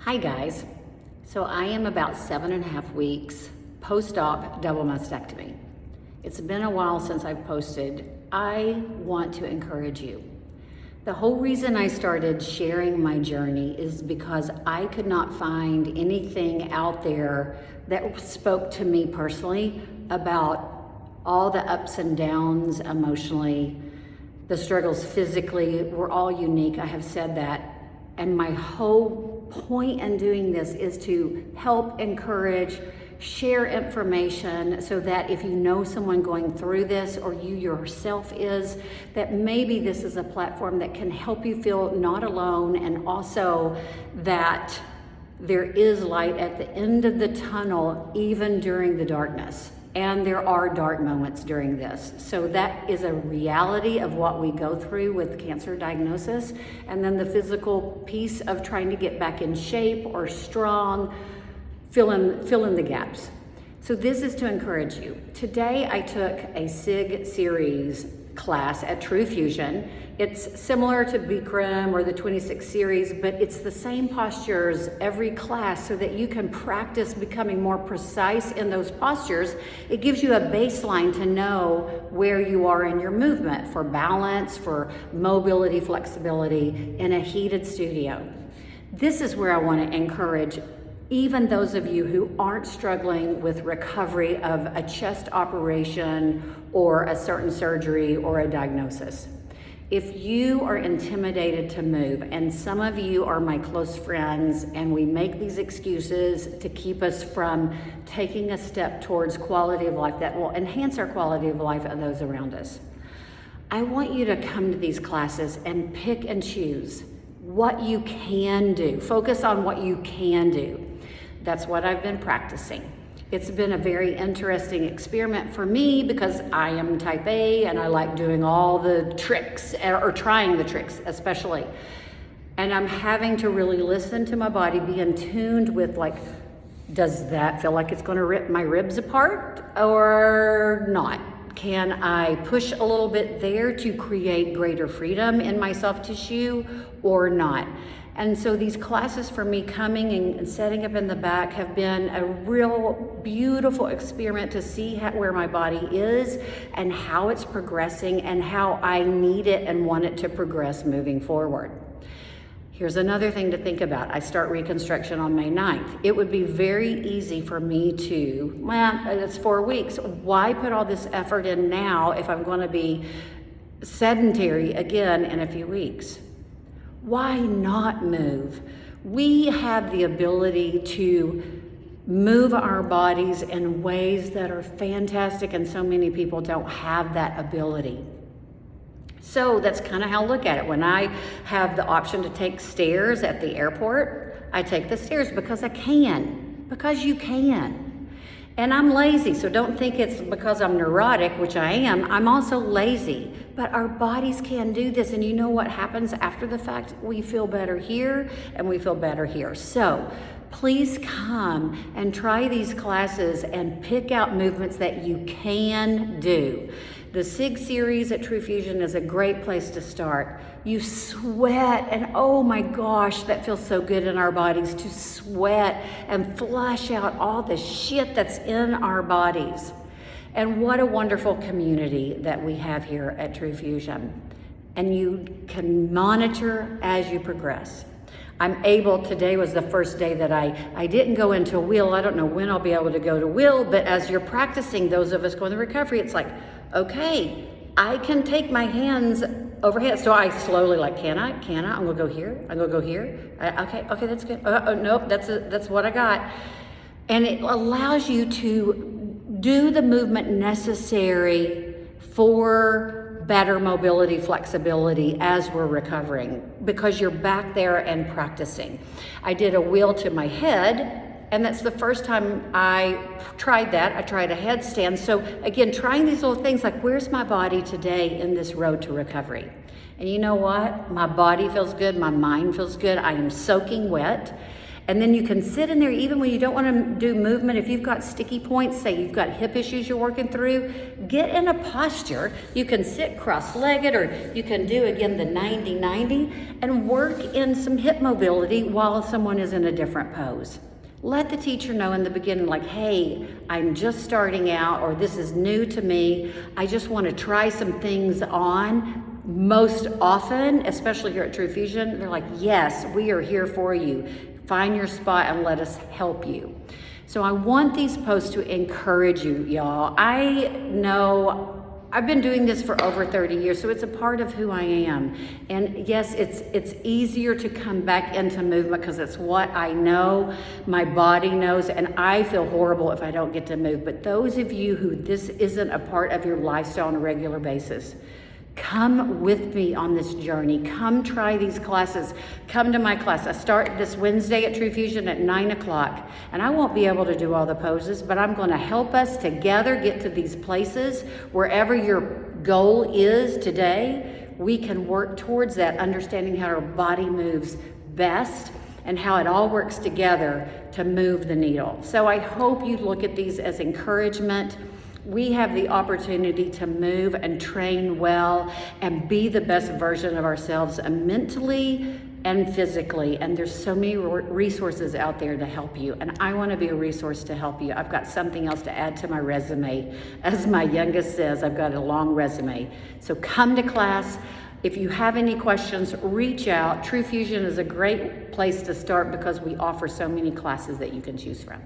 Hi guys, so I am about 7.5 weeks post-op double mastectomy. It's been a while since I've posted. I want to encourage you. The whole reason I started sharing my journey is because I could not find anything out there that spoke to me personally about all the ups and downs emotionally, the struggles physically. We're all unique, I have said that. And my whole point in doing this is to help, encourage, share information so that if you know someone going through this or you yourself is, that maybe this is a platform that can help you feel not alone, and also that there is light at the end of the tunnel even during the darkness. And there are dark moments during this. So that is a reality of what we go through with cancer diagnosis. And then the physical piece of trying to get back in shape or strong, fill in the gaps. So this is to encourage you. Today I took a SIG series class at True Fusion. It's similar to Bikram or the 26 series, but it's the same postures every class so that you can practice becoming more precise in those postures. It gives you a baseline to know where you are in your movement for balance, for mobility, flexibility in a heated studio. This is where I want to encourage even those of you who aren't struggling with recovery of a chest operation or a certain surgery or a diagnosis. If you are intimidated to move, and some of you are my close friends, and we make these excuses to keep us from taking a step towards quality of life that will enhance our quality of life and those around us, I want you to come to these classes and pick and choose what you can do. Focus on what you can do. That's what I've been practicing. It's been a very interesting experiment for me because I am type A and I like doing all the tricks, or trying the tricks especially. And I'm having to really listen to my body, be in tuned with, like, does that feel like it's gonna rip my ribs apart or not? Can I push a little bit there to create greater freedom in my soft tissue or not? And so these classes for me coming and setting up in the back have been a real beautiful experiment to see where my body is and how it's progressing and how I need it and want it to progress moving forward. Here's another thing to think about. I start reconstruction on May 9th. It would be very easy for me to, it's 4 weeks. Why put all this effort in now if I'm going to be sedentary again in a few weeks? Why not move? We have the ability to move our bodies in ways that are fantastic, and so many people don't have that ability. So that's kind of how I look at it. When I have the option to take stairs at the airport, I take the stairs because I can, because you can. And I'm lazy, so don't think it's because I'm neurotic, which I am. I'm also lazy, but our bodies can do this. And you know what happens after the fact? We feel better here and we feel better here. So please come and try these classes and pick out movements that you can do. The SIG series at True Fusion is a great place to start. You sweat, and oh my gosh, that feels so good in our bodies to sweat and flush out all the shit that's in our bodies. And what a wonderful community that we have here at True Fusion. And you can monitor as you progress. Today was the first day that I didn't go into wheel. I don't know when I'll be able to go to wheel, but as you're practicing, those of us going to recovery, it's like, okay, I can take my hands overhead. So I slowly, like, can I? I'm gonna go here. I'm gonna go here. Okay, that's good. Nope, that's what I got. And it allows you to do the movement necessary for better mobility, flexibility as we're recovering, because you're back there and practicing. I did a wheel to my head, and that's the first time I tried that. I tried a headstand. So again, trying these little things like, where's my body today in this road to recovery? And you know what? My body feels good. My mind feels good. I am soaking wet. And then you can sit in there even when you don't want to do movement. If you've got sticky points, say you've got hip issues you're working through, get in a posture. You can sit cross-legged, or you can do, again, the 90-90 and work in some hip mobility while someone is in a different pose. Let the teacher know in the beginning, like, hey, I'm just starting out, or this is new to me. I just want to try some things on. Most often, especially here at True Fusion, they're like, yes, we are here for you. Find your spot and let us help you. So I want these posts to encourage you, y'all. I know I've been doing this for over 30 years, so it's a part of who I am. And yes, it's easier to come back into movement because it's what I know, my body knows, and I feel horrible if I don't get to move. But those of you who this isn't a part of your lifestyle on a regular basis, come with me on this journey. Come try these classes. Come to my class. I start this Wednesday at True Fusion at 9 o'clock. And I won't be able to do all the poses, but I'm going to help us together get to these places. Wherever your goal is today, we can work towards that, understanding how our body moves best and how it all works together to move the needle. So I hope you look at these as encouragement. We have the opportunity to move and train well and be the best version of ourselves mentally and physically. And there's so many resources out there to help you. And I want to be a resource to help you. I've got something else to add to my resume. As my youngest says, I've got a long resume. So come to class. If you have any questions, reach out. True Fusion is a great place to start because we offer so many classes that you can choose from.